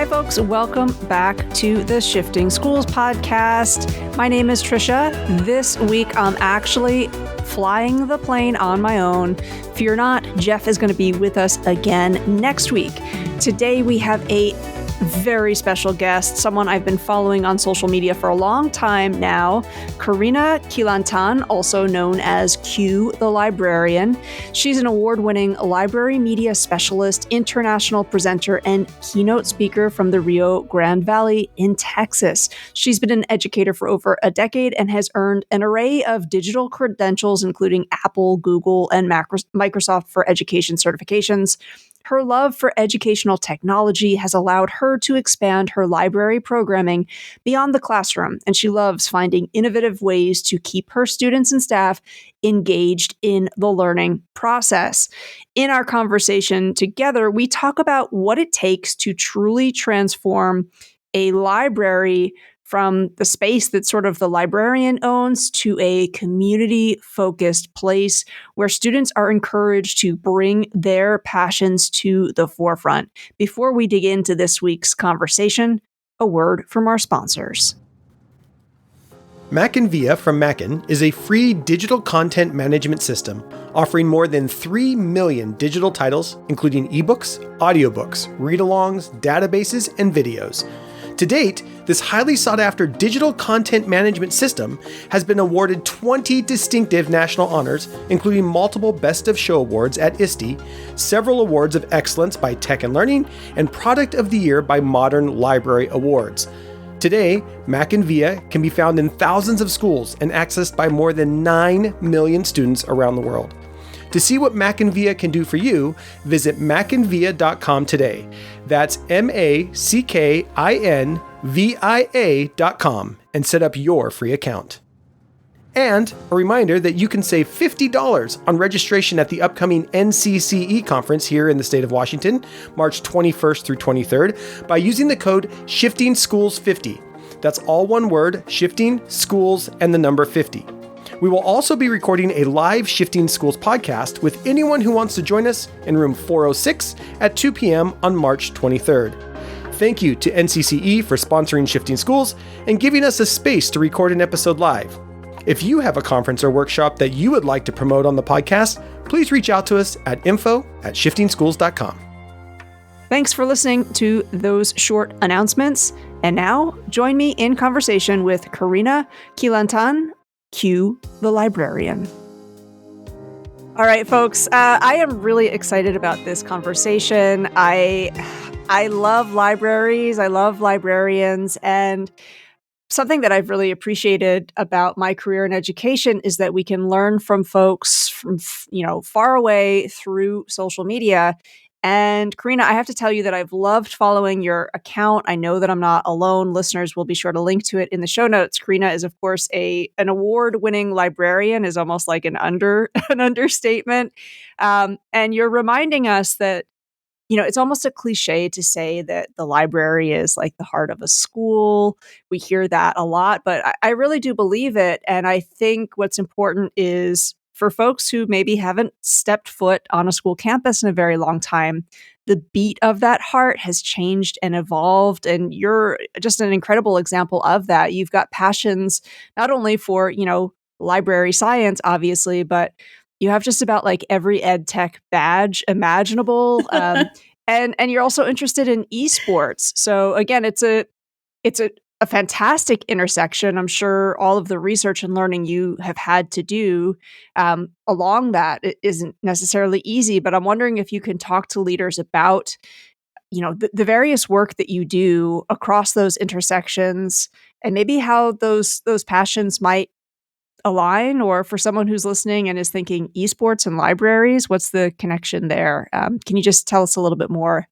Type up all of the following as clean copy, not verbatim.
Hi, folks. Welcome back to the Shifting Schools podcast. My name is Trisha. This week, I'm actually flying the plane on my own. Fear not, Jeff is going to be with us again next week. Today, we have a very special guest, someone I've been following on social media for a long time now, Karina Quilantán, also known as Q, the librarian. She's an award-winning library media specialist, international presenter, and keynote speaker from the Rio Grande Valley in Texas. She's been an educator for over a decade and has earned an array of digital credentials, including Apple, Google, and Microsoft for Education certifications. Her love for educational technology has allowed her to expand her library programming beyond the classroom, and she loves finding innovative ways to keep her students and staff engaged in the learning process. In our conversation together, we talk about what it takes to truly transform a library from the space that sort of the librarian owns to a community-focused place where students are encouraged to bring their passions to the forefront. Before we dig into this week's conversation, a word from our sponsors. Mackin Via from Mackin is a free digital content management system offering more than 3 million digital titles, including ebooks, audiobooks, read-alongs, databases, and videos. To date, this highly sought-after digital content management system has been awarded 20 distinctive national honors, including multiple Best of Show awards at ISTE, several awards of excellence by Tech and Learning, and Product of the Year by Modern Library Awards. Today, Mackin Via can be found in thousands of schools and accessed by more than 9 million students around the world. To see what Mackin Via can do for you, visit mackinvia.com today. That's MACKINVIA.com and set up your free account. And a reminder that you can save $50 on registration at the upcoming NCCE conference here in the state of Washington, March 21st through 23rd, by using the code SHIFTINGSCHOOLS50. That's all one word, Shifting Schools and the number 50. We will also be recording a live Shifting Schools podcast with anyone who wants to join us in room 406 at 2 p.m. on March 23rd. Thank you to NCCE for sponsoring Shifting Schools and giving us a space to record an episode live. If you have a conference or workshop that you would like to promote on the podcast, please reach out to us at info@shiftingschools.com. Thanks for listening to those short announcements. And now, join me in conversation with Karina Quilantán, Q, the librarian. All right, folks, I am really excited about this conversation. I love libraries. I love librarians. And something that I've really appreciated about my career in education is that we can learn from folks from, far away through social media. And Karina, I have to tell you that I've loved following your account. I know that I'm not alone. Listeners will be sure to link to it in the show notes. Karina is, of course, an award-winning librarian, is almost like an understatement. And you're reminding us that, it's almost a cliche to say that the library is like the heart of a school. We hear that a lot, but I really do believe it. And I think what's important is for folks who maybe haven't stepped foot on a school campus in a very long time, the beat of that heart has changed and evolved. And you're just an incredible example of that. You've got passions not only for, library science, obviously, but you have just about like every ed tech badge imaginable. And you're also interested in esports. So again, it's a fantastic intersection. I'm sure all of the research and learning you have had to do along that it isn't necessarily easy, but I'm wondering if you can talk to leaders about, the various work that you do across those intersections and maybe how those passions might align, or for someone who's listening and is thinking esports and libraries, what's the connection there? Can you just tell us a little bit more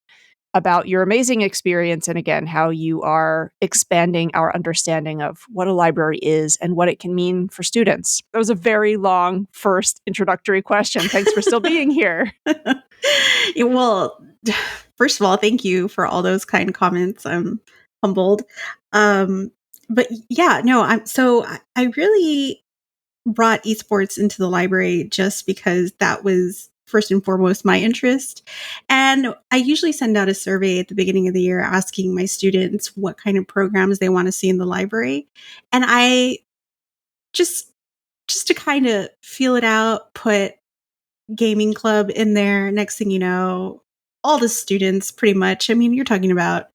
about your amazing experience and, again, how you are expanding our understanding of what a library is and what it can mean for students? That was a very long first introductory question. Thanks for still being here. Well, first of all, thank you for all those kind comments. I'm humbled. But yeah, no, I really brought esports into the library just because that was first and foremost my interest. And I usually send out a survey at the beginning of the year asking my students what kind of programs they want to see in the library. And I just to kind of feel it out, put gaming club in there. Next thing you know, all the students pretty much, I mean, you're talking about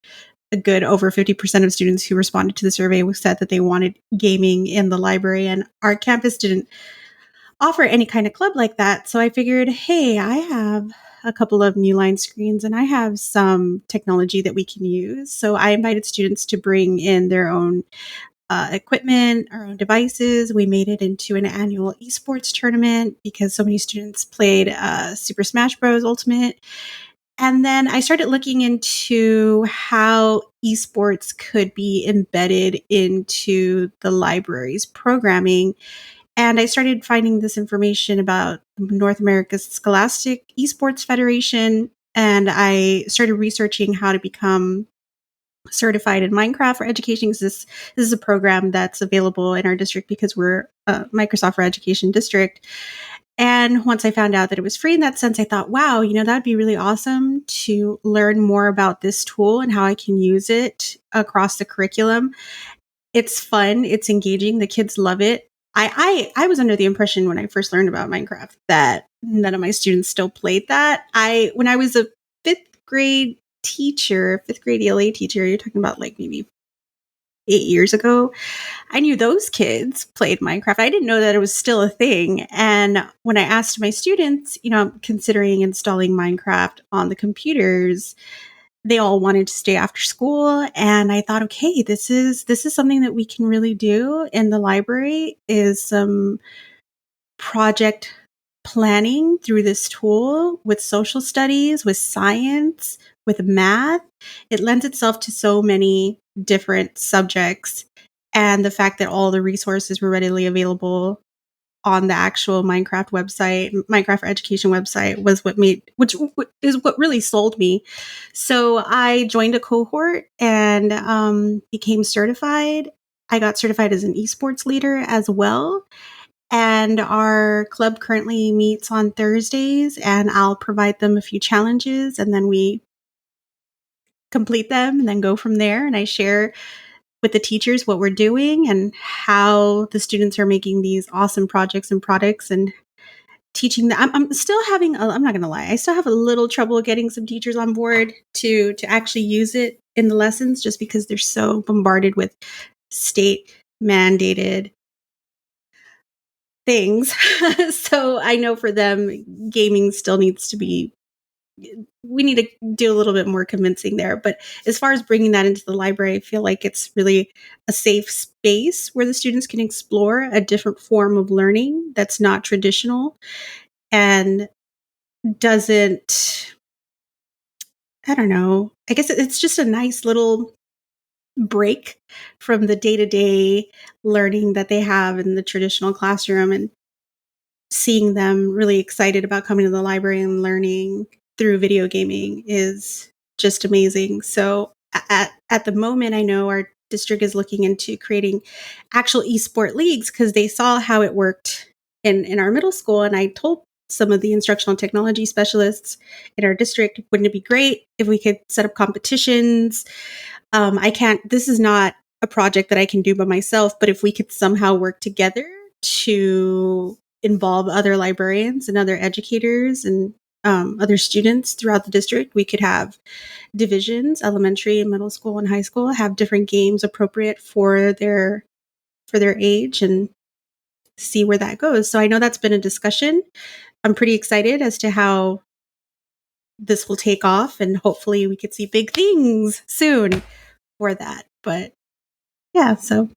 a good over 50% of students who responded to the survey said that they wanted gaming in the library. And our campus didn't offer any kind of club like that. So I figured, hey, I have a couple of new line screens and I have some technology that we can use. So I invited students to bring in their own equipment, our own devices. We made it into an annual esports tournament because so many students played Super Smash Bros. Ultimate. And then I started looking into how esports could be embedded into the library's programming. And I started finding this information about North America's Scholastic Esports Federation. And I started researching how to become certified in Minecraft for education. This is a program that's available in our district because we're a Microsoft for Education district. And once I found out that it was free in that sense, I thought, wow, that'd be really awesome to learn more about this tool and how I can use it across the curriculum. It's fun. It's engaging. The kids love it. I was under the impression when I first learned about Minecraft that none of my students still played that. When I was a fifth grade ELA teacher, you're talking about like maybe 8 years ago, I knew those kids played Minecraft. I didn't know that it was still a thing. And when I asked my students, I'm considering installing Minecraft on the computers, they all wanted to stay after school. And I thought, okay, this is something that we can really do in the library, is some project planning through this tool with social studies, with science, with math. It lends itself to so many different subjects. And the fact that all the resources were readily available on the actual Minecraft website, Minecraft for Education website, was which is what really sold me. So I joined a cohort and became certified. I got certified as an esports leader as well. And our club currently meets on Thursdays, and I'll provide them a few challenges, and then we complete them and then go from there. And I share with the teachers what we're doing and how the students are making these awesome projects and products and teaching them. I'm still having, I'm not going to lie, I still have a little trouble getting some teachers on board to actually use it in the lessons, just because they're so bombarded with state mandated things. So I know for them, gaming still needs to be, we need to do a little bit more convincing there. But as far as bringing that into the library, I feel like it's really a safe space where the students can explore a different form of learning that's not traditional and doesn't, I don't know, I guess it's just a nice little break from the day-to-day learning that they have in the traditional classroom, and seeing them really excited about coming to the library and learning through video gaming is just amazing. So at the moment, I know our district is looking into creating actual esport leagues because they saw how it worked in our middle school. And I told some of the instructional technology specialists in our district, wouldn't it be great if we could set up competitions? This is not a project that I can do by myself, but if we could somehow work together to involve other librarians and other educators and other students throughout the district, we could have divisions, elementary and middle school and high school, have different games appropriate for their age, and see where that goes. So I know that's been a discussion. I'm pretty excited as to how this will take off, and hopefully we could see big things soon for that. But yeah, so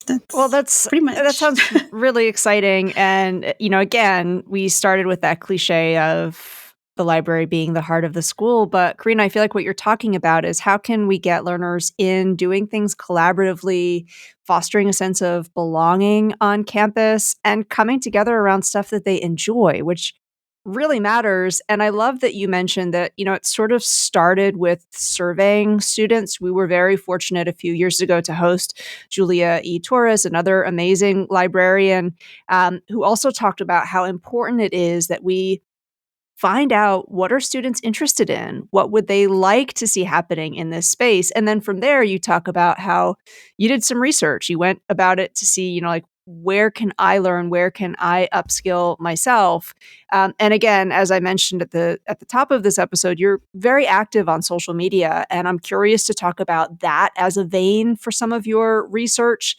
that's pretty much. That sounds really exciting. And, again, we started with that cliche of the library being the heart of the school. But Karina, I feel like what you're talking about is how can we get learners in doing things collaboratively, fostering a sense of belonging on campus, and coming together around stuff that they enjoy, which really matters. And I love that you mentioned that, it sort of started with surveying students. We were very fortunate a few years ago to host Julia E. Torres, another amazing librarian, who also talked about how important it is that we find out what are students interested in? What would they like to see happening in this space? And then from there, you talk about how you did some research. You went about it to see, like, where can I learn? Where can I upskill myself? And again, as I mentioned at the top of this episode, you're very active on social media, and I'm curious to talk about that as a vein for some of your research.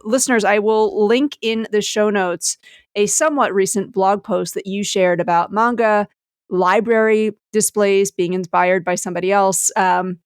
Listeners, I will link in the show notes a somewhat recent blog post that you shared about manga library displays being inspired by somebody else. And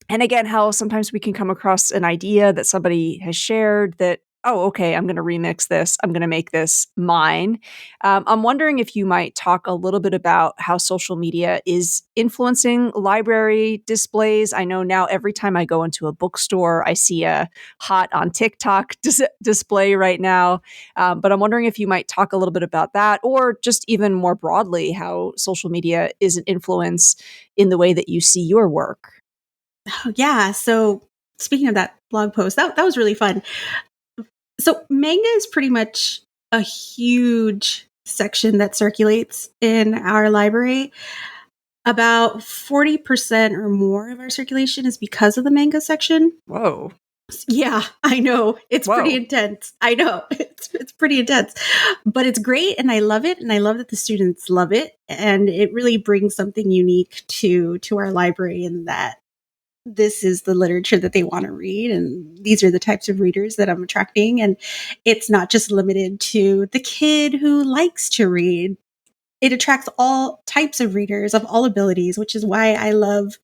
again, how sometimes we can come across an idea that somebody has shared that, oh, okay, I'm going to remix this. I'm going to make this mine. I'm wondering if you might talk a little bit about how social media is influencing library displays. I know now every time I go into a bookstore, I see a hot on TikTok display right now. But I'm wondering if you might talk a little bit about that, or just even more broadly, how social media is an influence in the way that you see your work. Oh, yeah. So speaking of that blog post, that was really fun. So manga is pretty much a huge section that circulates in our library. About 40% or more of our circulation is because of the manga section. Whoa. Yeah, I know. It's pretty Whoa. intense. I know. It's pretty intense. But it's great and I love it, and I love that the students love it, and it really brings something unique to our library in that this is the literature that they want to read, and these are the types of readers that I'm attracting, and it's not just limited to the kid who likes to read. It attracts all types of readers of all abilities, which is why I love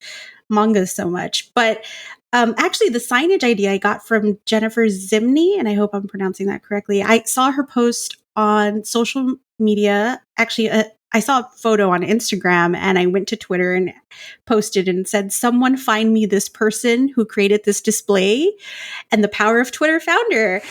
manga so much. But actually, the signage idea I got from Jennifer Zimney, and I hope I'm pronouncing that correctly. I saw her post on social media. Actually, I saw a photo on Instagram, and I went to Twitter and posted and said, "Someone find me this person who created this display." And the power of Twitter found her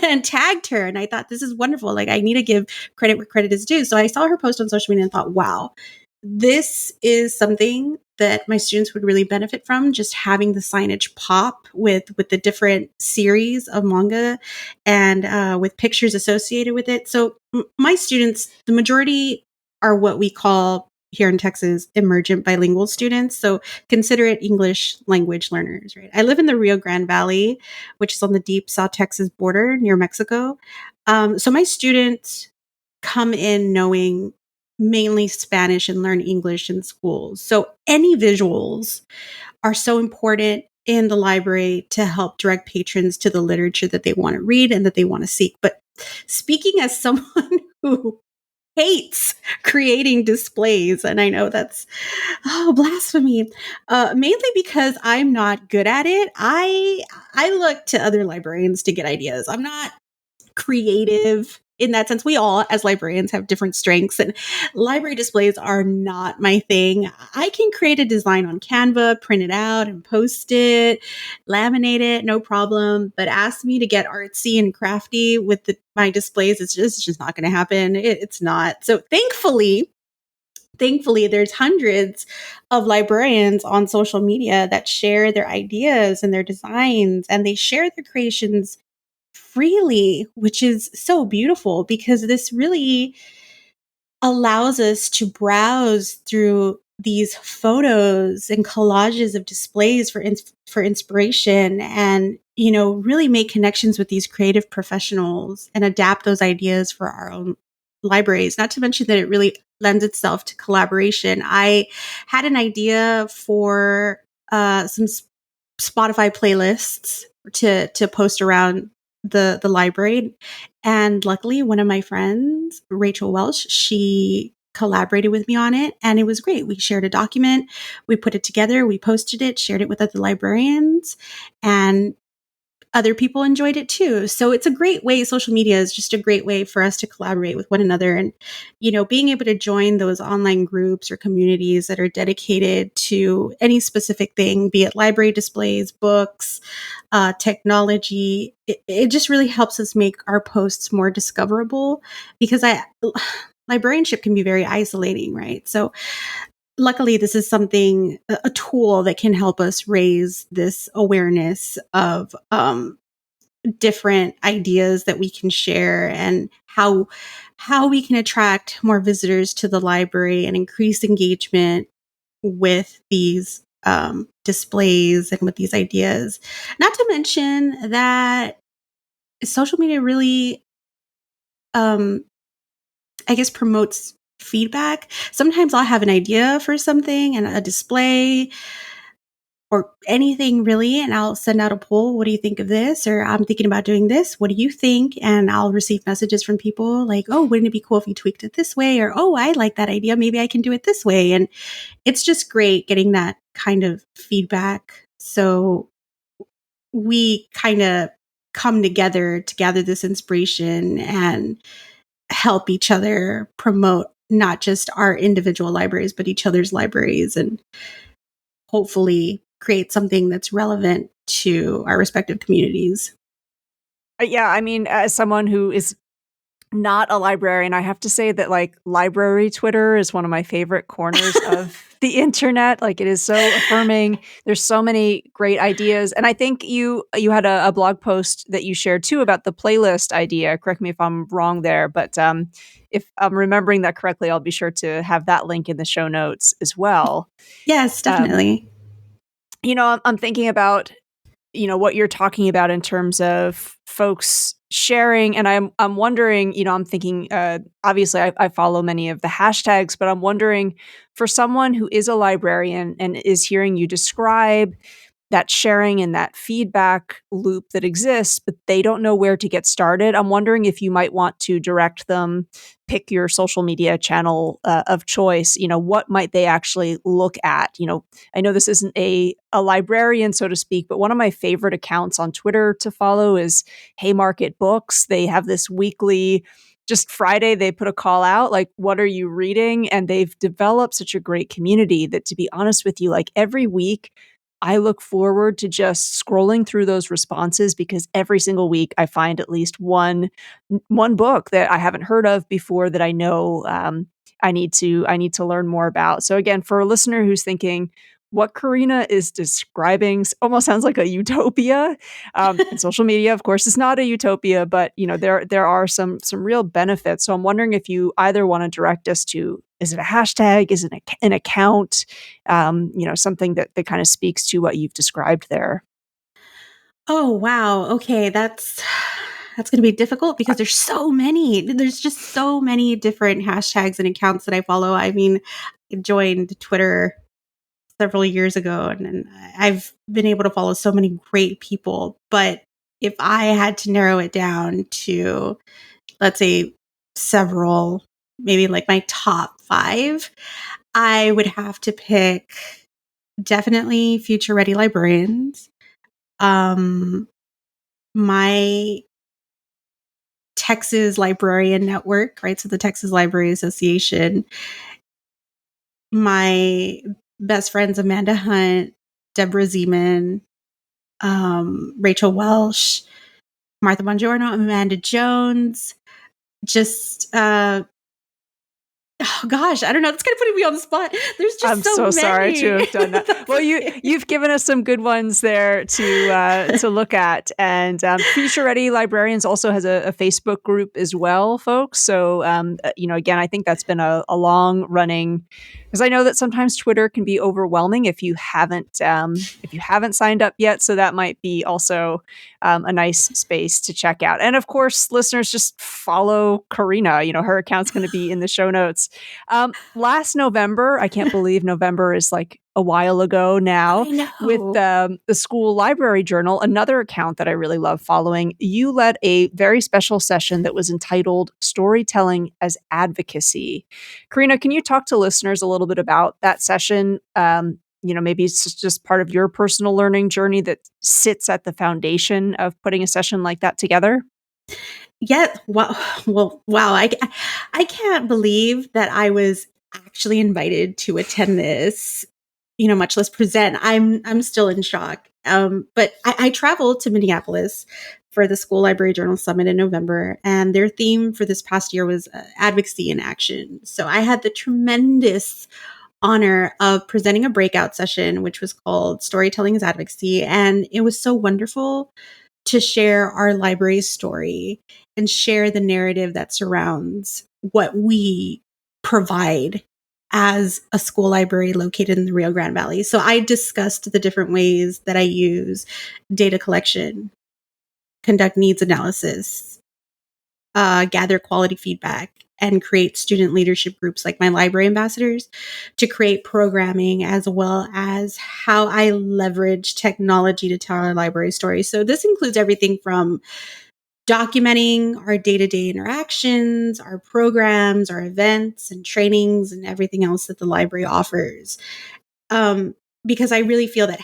and tagged her. And I thought, this is wonderful. Like, I need to give credit where credit is due. So I saw her post on social media and thought, wow, this is something that my students would really benefit from, just having the signage pop with the different series of manga and with pictures associated with it. So my students, the majority are what we call here in Texas emergent bilingual students. So consider it English language learners, right? I live in the Rio Grande Valley, which is on the deep South Texas border near Mexico. So my students come in knowing mainly Spanish and learn English in schools. So any visuals are so important in the library to help direct patrons to the literature that they want to read and that they want to seek. But speaking as someone who hates creating displays, and I know that's blasphemy, mainly because I'm not good at it. I look to other librarians to get ideas. I'm not creative in that sense. We all, as librarians, have different strengths, and library displays are not my thing. I can create a design on Canva, print it out and post it, laminate it, no problem. But ask me to get artsy and crafty with my displays, it's just not going to happen. It's not. So thankfully, there's hundreds of librarians on social media that share their ideas and their designs, and they share their creations freely, which is so beautiful because this really allows us to browse through these photos and collages of displays for inspiration, and really make connections with these creative professionals and adapt those ideas for our own libraries. Not to mention that it really lends itself to collaboration. I had an idea for some Spotify playlists to post around the library, and luckily one of my friends, Rachel Welsh, she collaborated with me on it, and it was great. We shared a document, we put it together, we posted it, shared it with other librarians, and other people enjoyed it too. So it's a great way. Social media is just a great way for us to collaborate with one another, and being able to join those online groups or communities that are dedicated to any specific thing, be it library displays, books, technology. It just really helps us make our posts more discoverable, because librarianship can be very isolating, right? So luckily, this is something, a tool that can help us raise this awareness of different ideas that we can share, and how we can attract more visitors to the library and increase engagement with these displays and with these ideas. Not to mention that social media really, I guess, promotes feedback. Sometimes I'll have an idea for something and a display or anything really, and I'll send out a poll. What do you think of this? Or I'm thinking about doing this. What do you think? And I'll receive messages from people like, oh, wouldn't it be cool if you tweaked it this way? Or, oh, I like that idea. Maybe I can do it this way. And it's just great getting that kind of feedback. So we kind of come together to gather this inspiration and help each other promote not just our individual libraries, but each other's libraries, and hopefully create something that's relevant to our respective communities. Yeah, I mean, as someone who is not a librarian, I have to say that like library Twitter is one of my favorite corners of the internet. Like it is so affirming. There's so many great ideas. And I think you had a blog post that you shared too about the playlist idea. Correct me if I'm wrong there, but if I'm remembering that correctly, I'll be sure to have that link in the show notes as well. Yes, definitely. I'm thinking about what you're talking about in terms of folks sharing, and I'm wondering, I'm thinking, obviously I follow many of the hashtags, but I'm wondering, for someone who is a librarian and is hearing you describe that sharing and that feedback loop that exists, but they don't know where to get started, I'm wondering if you might want to direct them, pick your social media channel of choice. What might they actually look at? I know this isn't a librarian, so to speak, but one of my favorite accounts on Twitter to follow is Haymarket Books. They have this weekly, just Friday, they put a call out, like, what are you reading? And they've developed such a great community that, to be honest with you, like every week, I look forward to just scrolling through those responses, because every single week I find at least one book that I haven't heard of before that I know I need to learn more about. So again, for a listener who's thinking, what Karina is describing almost sounds like a utopia. And social media, of course, is not a utopia, but there are some real benefits. So I'm wondering if you either want to direct us to, is it a hashtag? Is it an account? Something that kind of speaks to what you've described there. Oh, wow. Okay, that's going to be difficult because there's so many. There's just so many different hashtags and accounts that I follow. I mean, I joined Twitter several years ago, and I've been able to follow so many great people. But if I had to narrow it down to, let's say, several, maybe like my top 5, I would have to pick definitely Future Ready Librarians. My Texas Librarian Network, right? So the Texas Library Association. My best friends, Amanda Hunt, Deborah Zeman, Rachel Welsh, Martha Bongiorno, Amanda Jones. Just, oh gosh, I don't know. That's kind of putting me on the spot. There's just I'm so many. sorry to have done that. Well, you've given us some good ones there to look at, and Future Ready Librarians also has a Facebook group as well, folks. So again, I think that's been a long running, because I know that sometimes Twitter can be overwhelming if you haven't signed up yet. So that might be also a nice space to check out. And of course, listeners, just follow Karina. Her account's going to be in the show notes. Last November, I can't believe November is like a while ago now, with the School Library Journal, another account that I really love following, you led a very special session that was entitled Storytelling as Advocacy. Karina, can you talk to listeners a little bit about that session? Maybe it's just part of your personal learning journey that sits at the foundation of putting a session like that together. Yeah. Wow. I can't believe that I was actually invited to attend this, much less present. I'm still in shock. But I traveled to Minneapolis for the School Library Journal Summit in November, and their theme for this past year was advocacy in action. So I had the tremendous honor of presenting a breakout session, which was called Storytelling as Advocacy. And it was so wonderful to share our library story and share the narrative that surrounds what we provide as a school library located in the Rio Grande Valley. So I discussed the different ways that I use data collection, conduct needs analysis, gather quality feedback, and create student leadership groups like my library ambassadors to create programming, as well as how I leverage technology to tell our library story. So this includes everything from documenting our day-to-day interactions, our programs, our events and trainings, and everything else that the library offers. Because I really feel that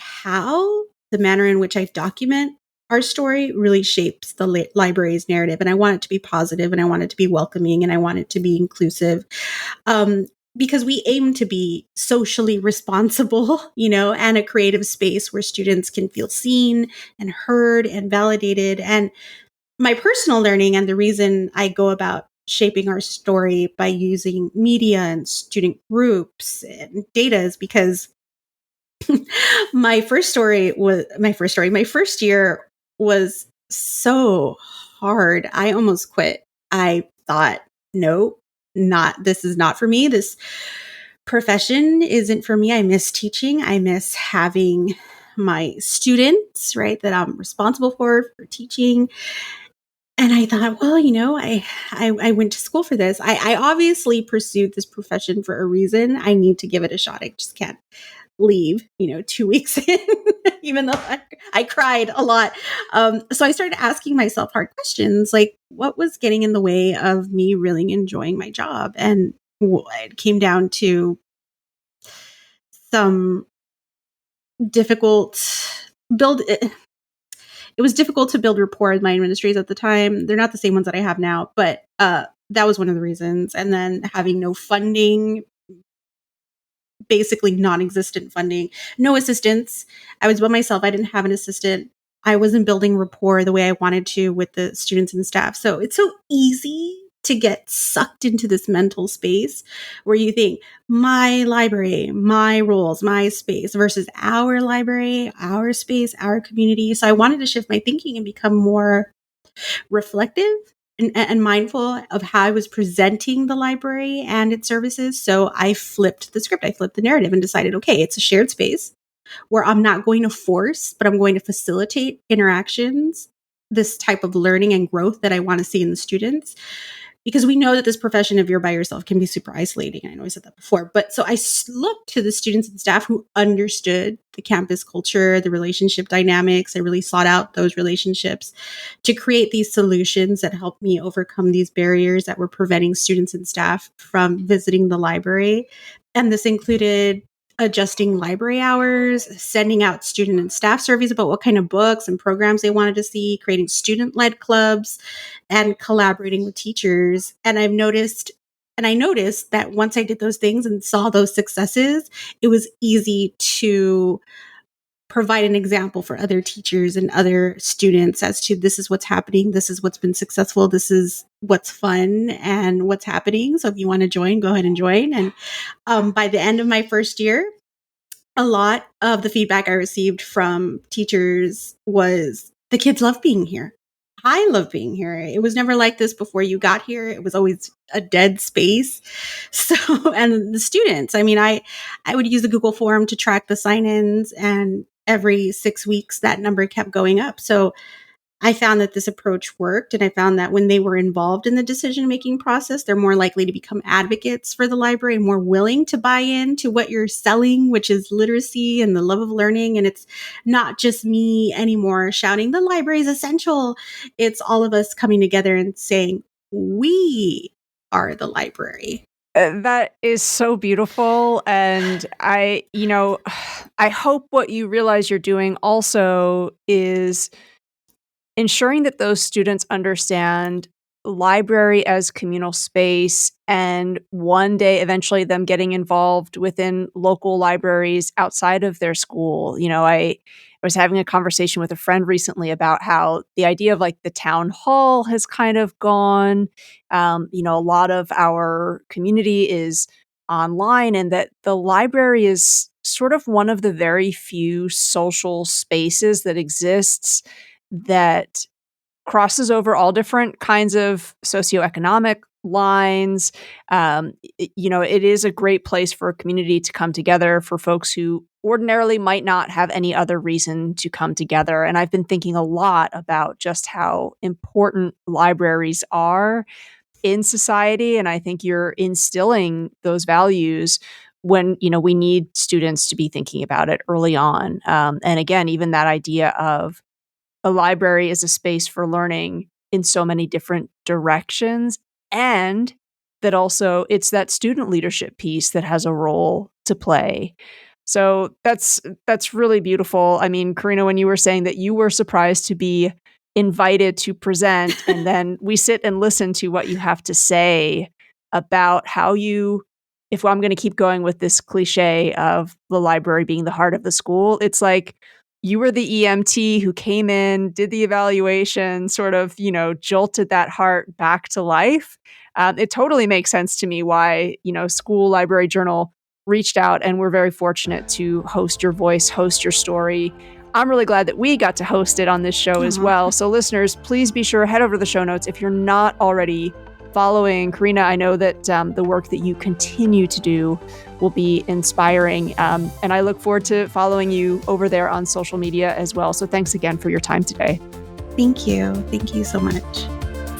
the manner in which I document our story really shapes the library's narrative. And I want it to be positive, and I want it to be welcoming, and I want it to be inclusive. Because we aim to be socially responsible, and a creative space where students can feel seen and heard and validated. And my personal learning, and the reason I go about shaping our story by using media and student groups and data, is because my first year was so hard. I almost quit. I thought, nope, this is not for me. This profession isn't for me. I miss teaching. I miss having my students, right, that I'm responsible for teaching. And I thought, well, I went to school for this. I obviously pursued this profession for a reason. I need to give it a shot. I just can't leave, 2 weeks in, even though I cried a lot. So I started asking myself hard questions, like what was getting in the way of me really enjoying my job? And it came down to some difficult build. It was difficult to build rapport with my administrators at the time. They're not the same ones that I have now, but that was one of the reasons. And then having no funding, basically non-existent funding, no assistance. I was by myself. I didn't have an assistant. I wasn't building rapport the way I wanted to with the students and staff. So it's so easy to get sucked into this mental space where you think my library, my rules, my space versus our library, our space, our community. So I wanted to shift my thinking and become more reflective and mindful of how I was presenting the library and its services. So I flipped the script. I flipped the narrative and decided, okay, it's a shared space where I'm not going to force, but I'm going to facilitate interactions, this type of learning and growth that I want to see in the students. Because we know that this profession, if you're by yourself, can be super isolating. I know I said that before, but so I looked to the students and staff who understood the campus culture, the relationship dynamics. I really sought out those relationships to create these solutions that helped me overcome these barriers that were preventing students and staff from visiting the library. And this included adjusting library hours, sending out student and staff surveys about what kind of books and programs they wanted to see, creating student-led clubs, and collaborating with teachers. And I noticed that once I did those things and saw those successes, it was easy to provide an example for other teachers and other students as to this is what's happening, this is what's been successful, this is what's fun and what's happening. So if you want to join, go ahead and join. And by the end of my first year, a lot of the feedback I received from teachers was the kids love being here. I love being here. It was never like this before you got here. It was always a dead space. So, and the students, I would use the Google form to track the sign-ins, and every 6 weeks that number kept going up. So I found that this approach worked, and I found that when they were involved in the decision-making process, they're more likely to become advocates for the library and more willing to buy into what you're selling, which is literacy and the love of learning. And it's not just me anymore shouting, the library is essential. It's all of us coming together and saying, we are the library. That is so beautiful. And I hope what you realize you're doing also is ensuring that those students understand library as communal space, and one day eventually them getting involved within local libraries outside of their school. I was having a conversation with a friend recently about how the idea of like the town hall has kind of gone. A lot of our community is online, and that the library is sort of one of the very few social spaces that exists that crosses over all different kinds of socioeconomic lines. It is a great place for a community to come together for folks who ordinarily might not have any other reason to come together. And I've been thinking a lot about just how important libraries are in society. And I think you're instilling those values when, we need students to be thinking about it early on. And again, even that idea of a library is a space for learning in so many different directions, and that also it's that student leadership piece that has a role to play. So that's really beautiful. I mean, Karina, when you were saying that you were surprised to be invited to present, and then we sit and listen to what you have to say about how if I'm going to keep going with this cliche of the library being the heart of the school, it's like you were the EMT who came in, did the evaluation, sort of, jolted that heart back to life. It totally makes sense to me why, School Library Journal reached out, and we're very fortunate to host your voice, host your story. I'm really glad that we got to host it on this show as well. So listeners, please be sure, head over to the show notes. If you're not already following Karina, I know that the work that you continue to do will be inspiring. And I look forward to following you over there on social media as well. So thanks again for your time today. Thank you. Thank you so much.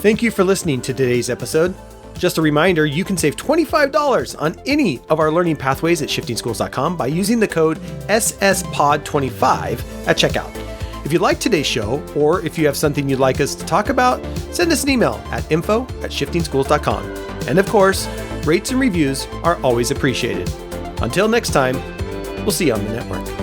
Thank you for listening to today's episode. Just a reminder, you can save $25 on any of our learning pathways at shiftingschools.com by using the code SSPOD25 at checkout. If you like today's show, or if you have something you'd like us to talk about, send us an email at info@shiftingschools.com. And of course, rates and reviews are always appreciated. Until next time, we'll see you on the network.